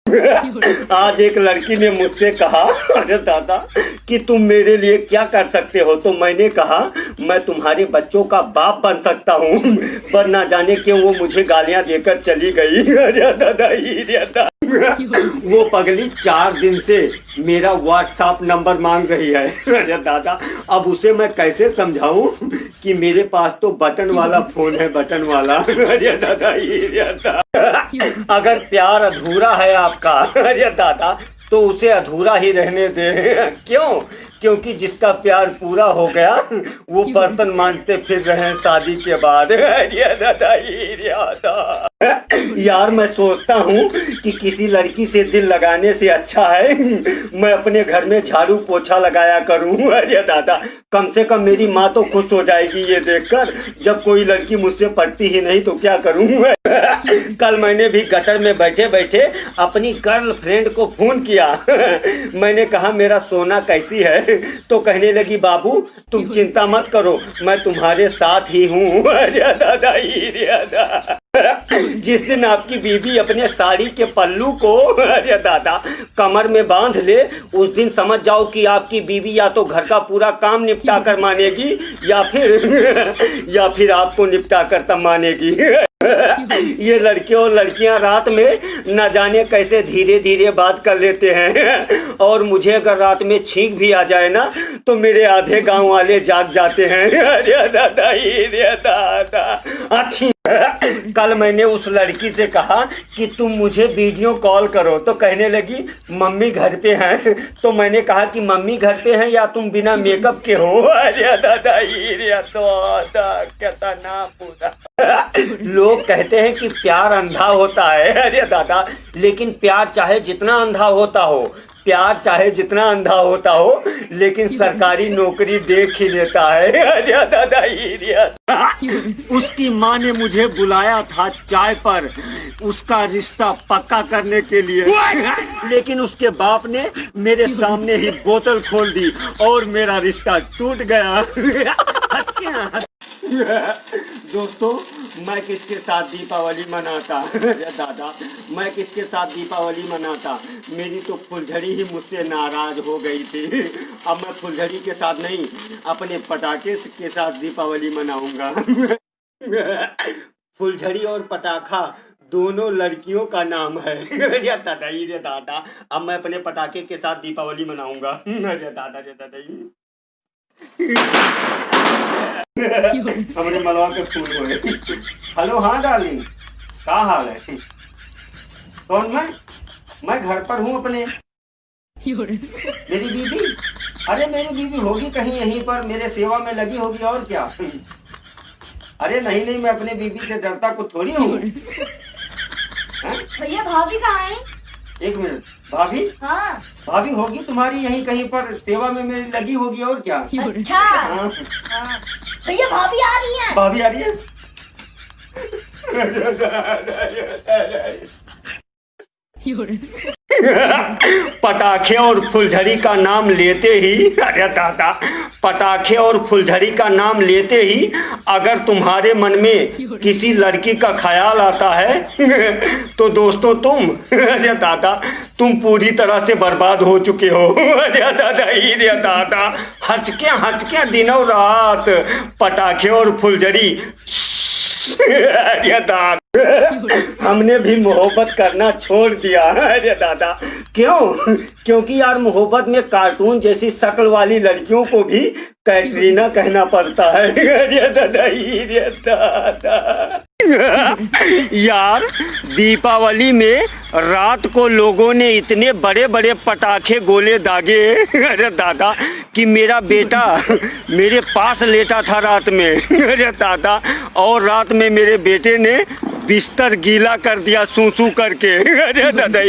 आज एक लड़की ने मुझसे कहा, अरे दादा, कि तुम मेरे लिए क्या कर सकते हो। तो मैंने कहा, मैं तुम्हारे बच्चों का बाप बन सकता हूँ। पर ना जाने क्यों वो मुझे गालियां देकर चली गई। अरे दादा, अरे दादा। वो पगली 4 दिन से मेरा व्हाट्सएप नंबर मांग रही है। अरे दादा, अब उसे मैं कैसे समझाऊं कि मेरे पास तो बटन वाला फोन है, बटन वाला। अरे दादा, अरे दादा। अगर प्यार अधूरा है आपका, अरे दादा, तो उसे अधूरा ही रहने दे। क्यों? क्योंकि जिसका प्यार पूरा हो गया वो बर्तन मांजते फिर रहे हैं शादी के बाद। अरे दादा, अरे दादा। यार, मैं सोचता हूँ कि किसी लड़की से दिल लगाने से अच्छा है मैं अपने घर में झाड़ू पोछा लगाया करूँ। अरे दादा, कम से कम मेरी माँ तो खुश हो जाएगी ये देखकर। जब कोई लड़की मुझसे पटती ही नहीं तो क्या करूँ। कल मैंने भी गटर में बैठे बैठे अपनी गर्लफ्रेंड को फोन किया। मैंने कहा, मेरा सोना कैसी है? तो कहने लगी, बाबू तुम चिंता मत करो, मैं तुम्हारे साथ ही हूँ। अरे दादा, अरे दादा। जिस दिन आपकी बीबी अपने साड़ी के पल्लू को, अरे दादा, कमर में बांध ले, उस दिन समझ जाओ कि आपकी बीबी या तो घर का पूरा काम निपटा कर मानेगी या फिर आपको निपटा कर तब मानेगी। ये लड़के और लड़कियां रात में न जाने कैसे धीरे धीरे बात कर लेते हैं। और मुझे अगर रात में छींक भी आ जाए ना तो मेरे आधे गांव वाले जाग जाते हैं। अरे दादा, अरे दादा। अच्छी कल मैंने उस लड़की से कहा कि तुम मुझे वीडियो कॉल करो, तो कहने लगी मम्मी घर पे हैं। तो मैंने कहा कि मम्मी घर पे हैं या तुम बिना मेकअप के हो। अरे दादा, अरे दादा, कितना पूरा। लोग कहते हैं कि प्यार अंधा होता है। अरे दादा, लेकिन प्यार चाहे जितना अंधा होता हो, प्यार चाहे जितना अंधा होता हो, लेकिन सरकारी नौकरी देख ही लेता है। अरे दादा, उसकी माँ ने मुझे बुलाया था चाय पर उसका रिश्ता पक्का करने के लिए, लेकिन उसके बाप ने मेरे सामने ही बोतल खोल दी और मेरा रिश्ता टूट गया। दोस्तों, मैं किसके साथ दीपावली मनाता? दादा, मैं किसके साथ दीपावली मनाता? मेरी तो फुलझड़ी ही मुझसे नाराज हो गई थी। अब मैं फुलझड़ी के साथ नहीं, अपने पटाखे के साथ दीपावली मनाऊंगा। फुलझड़ी और पटाखा दोनों लड़कियों का नाम है। अरे दादा, अरे दादा, अब मैं अपने पटाखे के साथ दीपावली मनाऊंगा। अरे दादा, अरे दादा। हमने मलवा के फूल हुए। हेलो, हाँ डार्लिंग, क्या हाल है? कौन? मैं घर पर हूँ अपने। मेरी बीबी? अरे मेरी बीबी होगी कहीं यहीं पर मेरे सेवा में लगी होगी, और क्या। अरे नहीं नहीं, मैं अपने बीबी से डरता को थोड़ी हूँ। भैया, भाभी कहाँ है? एक मिनट, भाभी? हाँ, भाभी होगी तुम्हारी यहीं कहीं पर सेवा में मेरी लगी होगी, और क्या। अच्छा। हाँ। भैया, भाभी आ रही है। भाभी आ रही है? पटाखे और फुलझड़ी का नाम लेते ही, अरे दादा, पटाखे और फुलझड़ी का नाम लेते ही अगर तुम्हारे मन में किसी लड़की का ख्याल आता है तो दोस्तों तुम, अरे दादा, तुम पूरी तरह से बर्बाद हो चुके हो। अरे दादा, अरे दादा, हचके दिनों रात पटाखे और फुलझड़ी। अरे दादा, हमने भी मोहब्बत करना छोड़ दिया। अरे दादा, क्यों? क्योंकि यार मोहब्बत में कार्टून जैसी शक्ल वाली लड़कियों को भी कैटरीना कहना पड़ता है। अरे दादा, अरे दादा। यार, दीपावली में रात को लोगों ने इतने बड़े बड़े पटाखे गोले दागे, अरे दादा, कि मेरा बेटा मेरे पास लेटा था रात में। अरे दादा, और रात में मेरे बेटे ने बिस्तर गीला कर दिया सूसू करके। अरे दादा,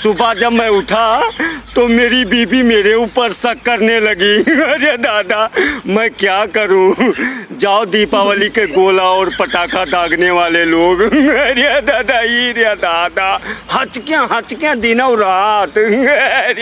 सुबह जब मैं उठा तो मेरी बीबी मेरे ऊपर शक करने लगी। अरे दादा, मैं क्या करूं? जाओ दीपावली के गोला और पटाखा दागने वाले लोग। अरे दादा, अरे दादा, हचके दिनों रात।